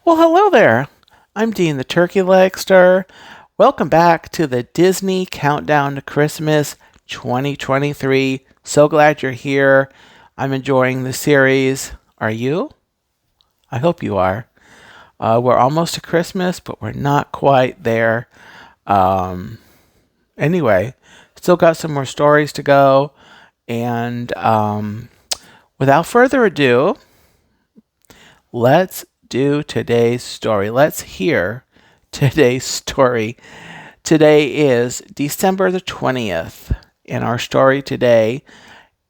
Well, hello there. I'm Dean the Turkey Legster. Welcome back to the Disney Countdown to Christmas 2023. So glad you're here. I'm enjoying the series. Are you? I hope you are. We're almost to Christmas, but we're not quite there. Um, anyway, still got some more stories to go. And without further ado, let's do today's story. Let's hear today's story. Today is December the 20th, and our story today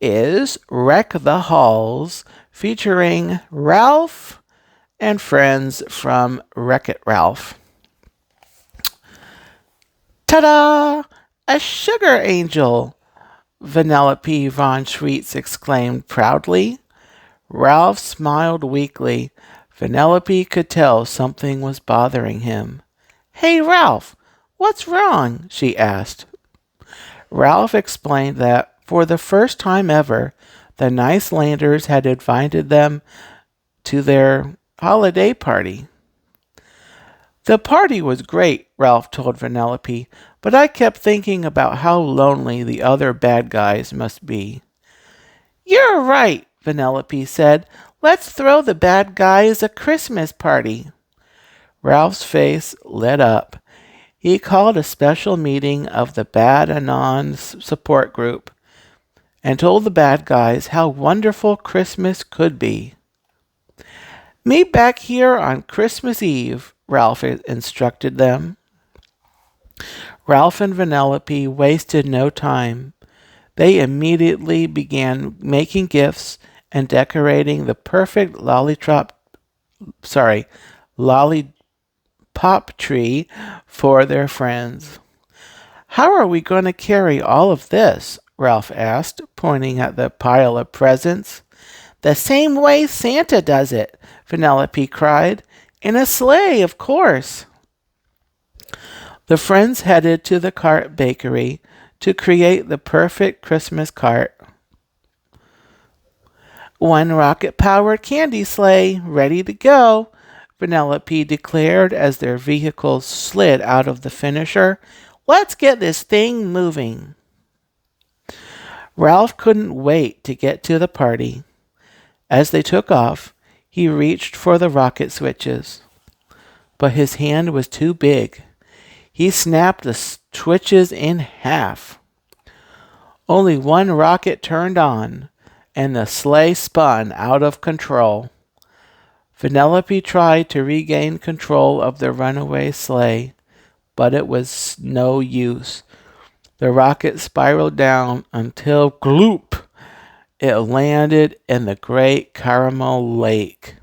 is Wreck the Halls, featuring Ralph and friends from Wreck-It Ralph. Ta-da! A sugar angel! Vanellope von Schweetz exclaimed proudly. Ralph smiled weakly. Vanellope could tell something was bothering him. Hey, Ralph, what's wrong? She asked. Ralph explained that, for the first time ever, the Nicelanders had invited them to their holiday party. The party was great, Ralph told Vanellope, but I kept thinking about how lonely the other bad guys must be. You're right, Vanellope said. Let's throw the bad guys a Christmas party. Ralph's face lit up. He called a special meeting of the Bad Anons support group and told the bad guys how wonderful Christmas could be. Meet back here on Christmas Eve, Ralph instructed them. Ralph and Vanellope wasted no time. They immediately began making gifts and decorating the perfect lollipop tree for their friends. How are we going to carry all of this? Ralph asked, pointing at the pile of presents. The same way Santa does it, Vanellope cried. In a sleigh, of course. The friends headed to the cart bakery to create the perfect Christmas cart. One rocket-powered candy sleigh, ready to go, Vanellope declared as their vehicles slid out of the finisher. Let's get this thing moving. Ralph couldn't wait to get to the party. As they took off, he reached for the rocket switches, but his hand was too big. He snapped the switches in half. Only one rocket turned on, and the sleigh spun out of control. Vanellope tried to regain control of the runaway sleigh, but it was no use. The rocket spiraled down until, gloop, it landed in the Great Caramel Lake.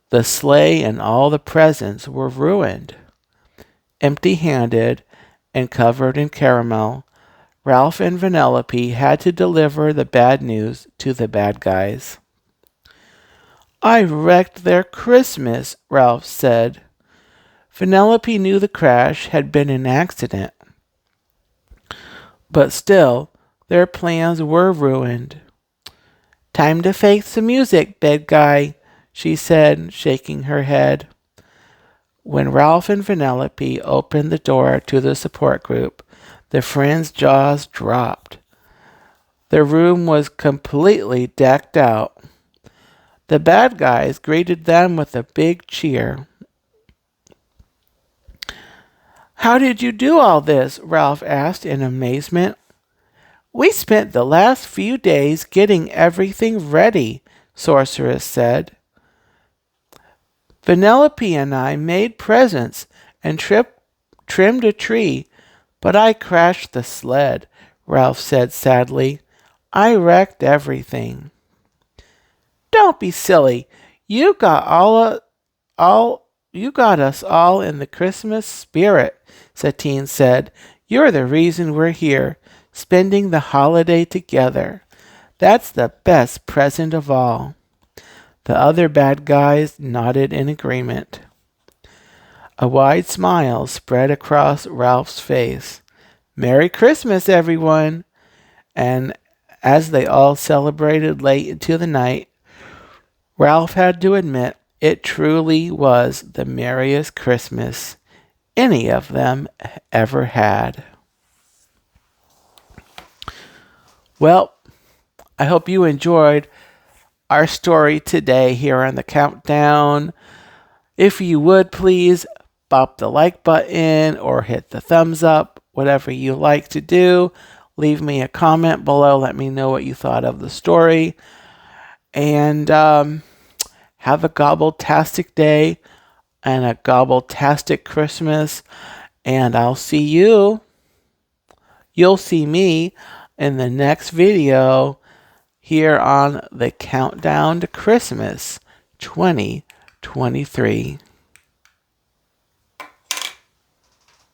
The sleigh and all the presents were ruined. Empty-handed and covered in caramel, Ralph and Vanellope had to deliver the bad news to the bad guys. I wrecked their Christmas, Ralph said. Vanellope knew the crash had been an accident, but still, their plans were ruined. Time to face the music, bad guy, she said, shaking her head. When Ralph and Vanellope opened the door to the support group, the friends' jaws dropped. The room was completely decked out. The bad guys greeted them with a big cheer. How did you do all this? Ralph asked in amazement. We spent the last few days getting everything ready, Sorceress said. Vanellope and I made presents and trimmed a tree, but I crashed the sled, Ralph said sadly. I wrecked everything. Don't be silly. You got you got us all in the Christmas spirit, Satine said. You're the reason we're here, spending the holiday together. That's the best present of all. The other bad guys nodded in agreement. A wide smile spread across Ralph's face. Merry Christmas, everyone! And as they all celebrated late into the night, Ralph had to admit It truly was the merriest Christmas any of them ever had. Well, I hope you enjoyed our story today here on the countdown. If you would please bop the like button or hit the thumbs up, whatever you like to do. Leave me a comment below. Let me know what you thought of the story. And have a gobbletastic day and a gobbletastic Christmas. And you'll see me in the next video here on the Countdown to Christmas 2023.